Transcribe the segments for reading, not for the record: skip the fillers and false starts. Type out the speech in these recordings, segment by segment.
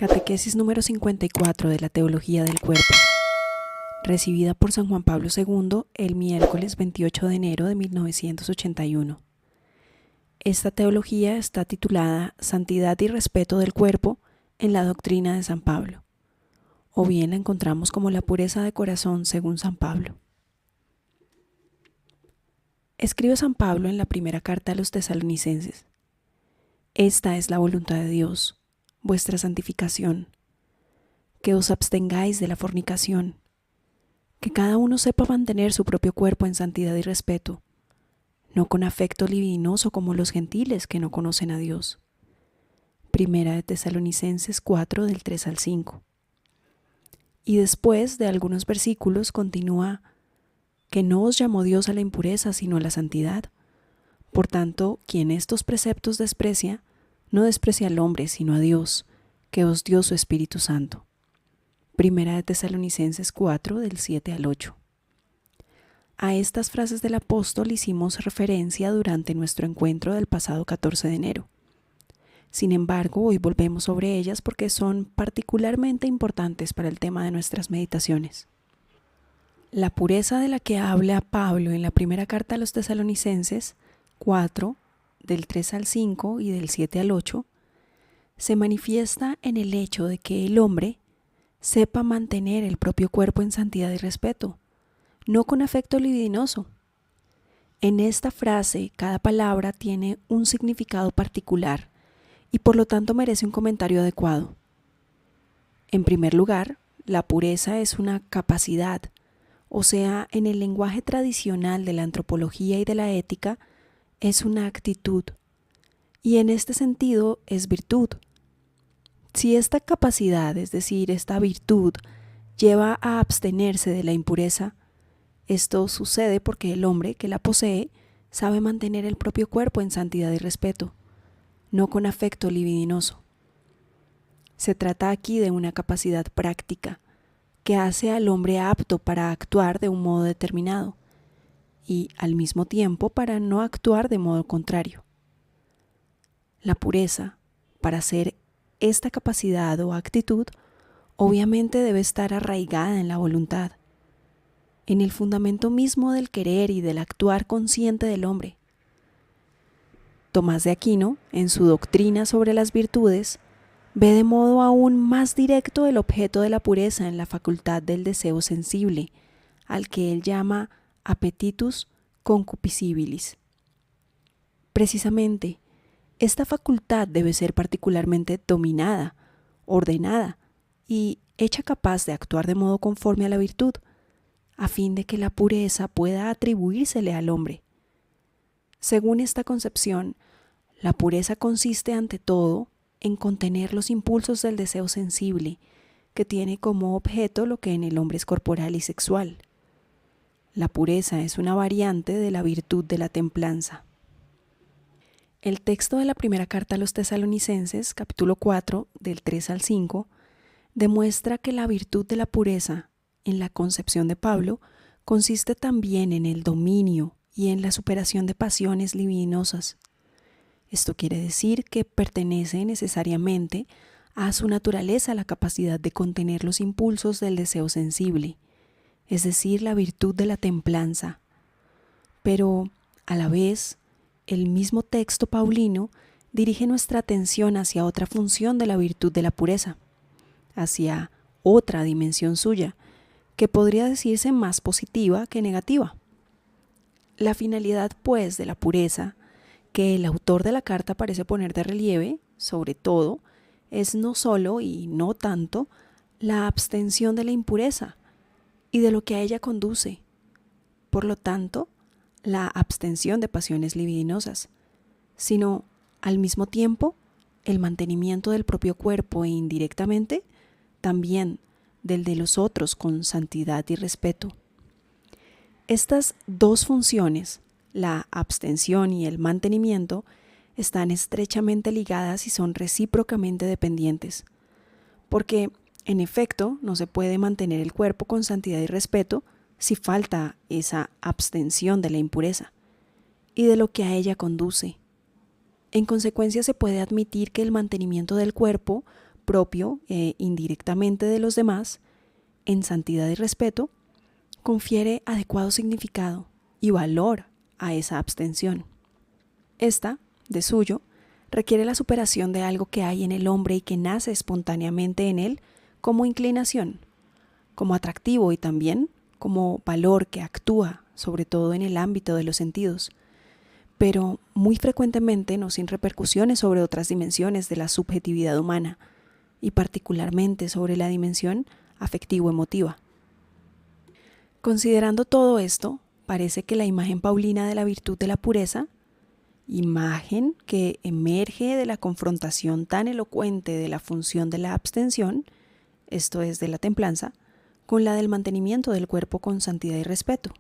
Catequesis número 54 de la Teología del Cuerpo, recibida por San Juan Pablo II el miércoles 28 de enero de 1981. Esta teología está titulada Santidad y respeto del cuerpo en la doctrina de San Pablo, o bien la encontramos como la pureza de corazón según San Pablo. Escribe San Pablo en la primera carta a los tesalonicenses: Esta es la voluntad de Dios, vuestra santificación, que os abstengáis de la fornicación, que cada uno sepa mantener su propio cuerpo en santidad y respeto, no con afecto libidinoso como los gentiles que no conocen a Dios. Primera de Tesalonicenses 4, del 3 al 5. Y después de algunos versículos continúa: que no os llamó Dios a la impureza, sino a la santidad. Por tanto, quien estos preceptos desprecia, no desprecia al hombre, sino a Dios, que os dio su Espíritu Santo. Primera de Tesalonicenses 4, del 7 al 8. A estas frases del apóstol hicimos referencia durante nuestro encuentro del pasado 14 de enero. Sin embargo, hoy volvemos sobre ellas porque son particularmente importantes para el tema de nuestras meditaciones. La pureza de la que habla Pablo en la primera carta a los tesalonicenses 4, del 3 al 5 y del 7 al 8, se manifiesta en el hecho de que el hombre sepa mantener el propio cuerpo en santidad y respeto, no con afecto libidinoso. En esta frase, cada palabra tiene un significado particular y por lo tanto merece un comentario adecuado. En primer lugar, la pureza es una capacidad, o sea, en el lenguaje tradicional de la antropología y de la ética, es una actitud, y en este sentido es virtud. Si esta capacidad, es decir, esta virtud, lleva a abstenerse de la impureza, esto sucede porque el hombre que la posee sabe mantener el propio cuerpo en santidad y respeto, no con afecto libidinoso. Se trata aquí de una capacidad práctica que hace al hombre apto para actuar de un modo determinado y al mismo tiempo para no actuar de modo contrario. La pureza, para ser esta capacidad o actitud, obviamente debe estar arraigada en la voluntad, en el fundamento mismo del querer y del actuar consciente del hombre. Tomás de Aquino, en su doctrina sobre las virtudes, ve de modo aún más directo el objeto de la pureza en la facultad del deseo sensible, al que él llama appetitus concupiscibilis. Precisamente, esta facultad debe ser particularmente dominada, ordenada y hecha capaz de actuar de modo conforme a la virtud, a fin de que la pureza pueda atribuírsele al hombre. Según esta concepción, la pureza consiste ante todo en contener los impulsos del deseo sensible, que tiene como objeto lo que en el hombre es corporal y sexual. La pureza es una variante de la virtud de la templanza. El texto de la primera carta a los tesalonicenses, capítulo 4, del 3 al 5, demuestra que la virtud de la pureza, en la concepción de Pablo, consiste también en el dominio y en la superación de pasiones libidinosas. Esto quiere decir que pertenece necesariamente a su naturaleza la capacidad de contener los impulsos del deseo sensible, es decir, la virtud de la templanza. Pero, a la vez, el mismo texto paulino dirige nuestra atención hacia otra función de la virtud de la pureza, hacia otra dimensión suya, que podría decirse más positiva que negativa. La finalidad, pues, de la pureza, que el autor de la carta parece poner de relieve, sobre todo, es no solo y no tanto la abstención de la impureza y de lo que a ella conduce, por lo tanto, la abstención de pasiones libidinosas, sino, al mismo tiempo, el mantenimiento del propio cuerpo e indirectamente, también del de los otros con santidad y respeto. Estas dos funciones, la abstención y el mantenimiento, están estrechamente ligadas y son recíprocamente dependientes, porque, en efecto, no se puede mantener el cuerpo con santidad y respeto si falta esa abstención de la impureza y de lo que a ella conduce. En consecuencia, se puede admitir que el mantenimiento del cuerpo propio e indirectamente de los demás, en santidad y respeto, confiere adecuado significado y valor a esa abstención. Esta, de suyo, requiere la superación de algo que hay en el hombre y que nace espontáneamente en él como inclinación, como atractivo y también como valor que actúa, sobre todo en el ámbito de los sentidos, pero muy frecuentemente no sin repercusiones sobre otras dimensiones de la subjetividad humana y particularmente sobre la dimensión afectivo-emotiva. Considerando todo esto, parece que la imagen paulina de la virtud de la pureza, imagen que emerge de la confrontación tan elocuente de la función de la abstención, esto es de la templanza, con la del mantenimiento del cuerpo con santidad y respeto.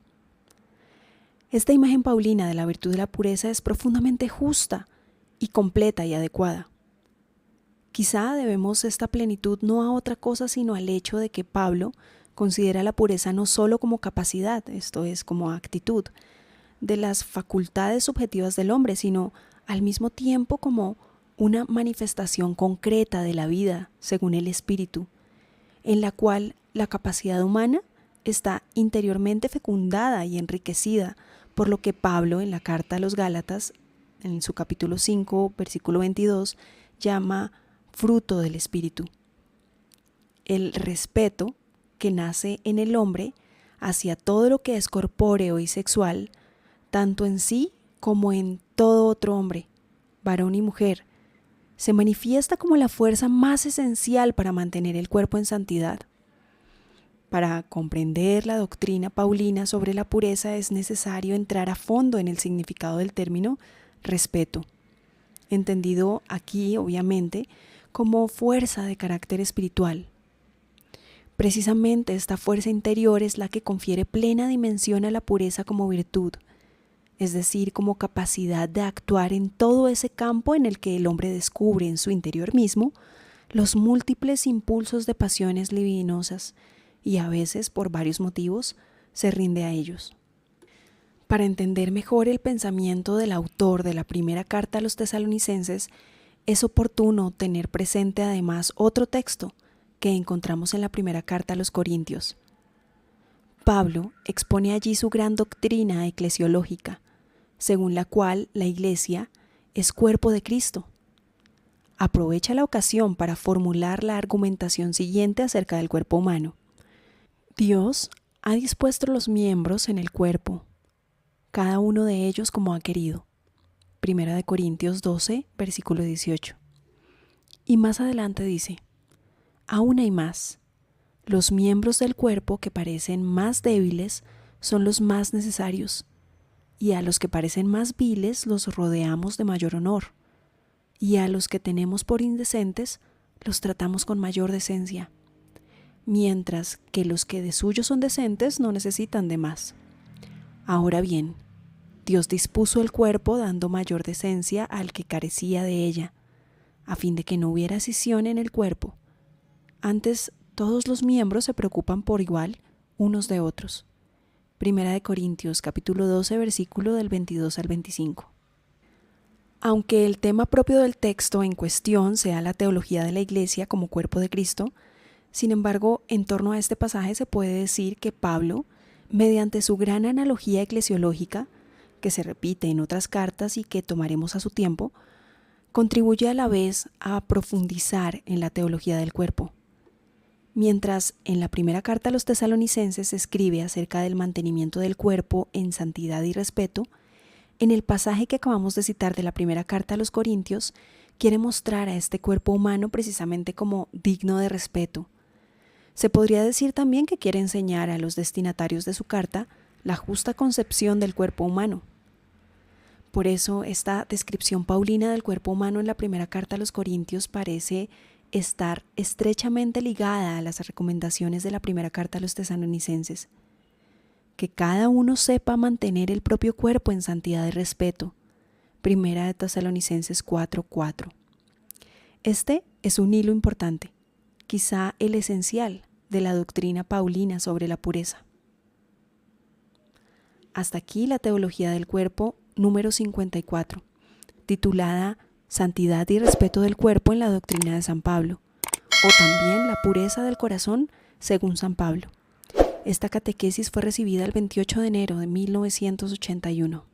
Esta imagen paulina de la virtud de la pureza es profundamente justa y completa y adecuada. Quizá debemos esta plenitud no a otra cosa sino al hecho de que Pablo considera la pureza no solo como capacidad, esto es como actitud, de las facultades subjetivas del hombre, sino al mismo tiempo como una manifestación concreta de la vida según el Espíritu, en la cual la capacidad humana está interiormente fecundada y enriquecida por lo que Pablo en la carta a los Gálatas, en su capítulo 5, versículo 22, llama fruto del Espíritu. El respeto que nace en el hombre hacia todo lo que es corpóreo y sexual, tanto en sí como en todo otro hombre, varón y mujer, se manifiesta como la fuerza más esencial para mantener el cuerpo en santidad. Para comprender la doctrina paulina sobre la pureza es necesario entrar a fondo en el significado del término respeto, entendido aquí, obviamente, como fuerza de carácter espiritual. Precisamente esta fuerza interior es la que confiere plena dimensión a la pureza como virtud, es decir, como capacidad de actuar en todo ese campo en el que el hombre descubre en su interior mismo los múltiples impulsos de pasiones libidinosas y a veces, por varios motivos, se rinde a ellos. Para entender mejor el pensamiento del autor de la primera carta a los tesalonicenses, es oportuno tener presente además otro texto que encontramos en la primera carta a los Corintios. Pablo expone allí su gran doctrina eclesiológica, según la cual la Iglesia es cuerpo de Cristo. Aprovecha la ocasión para formular la argumentación siguiente acerca del cuerpo humano. Dios ha dispuesto los miembros en el cuerpo, cada uno de ellos como ha querido. 1 Corintios 12, versículo 18. Y más adelante dice, aún hay más. Los miembros del cuerpo que parecen más débiles son los más necesarios, y a los que parecen más viles los rodeamos de mayor honor, y a los que tenemos por indecentes los tratamos con mayor decencia, mientras que los que de suyo son decentes no necesitan de más. Ahora bien, Dios dispuso el cuerpo dando mayor decencia al que carecía de ella, a fin de que no hubiera escisión en el cuerpo. Antes, todos los miembros se preocupan por igual unos de otros. 1 Corintios capítulo 12, versículo del 22 al 25. Aunque el tema propio del texto en cuestión sea la teología de la Iglesia como cuerpo de Cristo, sin embargo, en torno a este pasaje se puede decir que Pablo, mediante su gran analogía eclesiológica, que se repite en otras cartas y que tomaremos a su tiempo, contribuye a la vez a profundizar en la teología del cuerpo. Mientras en la primera carta a los tesalonicenses se escribe acerca del mantenimiento del cuerpo en santidad y respeto, en el pasaje que acabamos de citar de la primera carta a los Corintios, quiere mostrar a este cuerpo humano precisamente como digno de respeto. Se podría decir también que quiere enseñar a los destinatarios de su carta la justa concepción del cuerpo humano. Por eso, esta descripción paulina del cuerpo humano en la primera carta a los Corintios parece estar estrechamente ligada a las recomendaciones de la primera carta a los tesalonicenses. Que cada uno sepa mantener el propio cuerpo en santidad y respeto. 1 Tesalonicenses 4:4. Este es un hilo importante, quizá el esencial de la doctrina paulina sobre la pureza. Hasta aquí la teología del cuerpo número 54, titulada Santidad y respeto del cuerpo en la doctrina de San Pablo, o también la pureza del corazón, según San Pablo. Esta catequesis fue recibida el 28 de enero de 1981.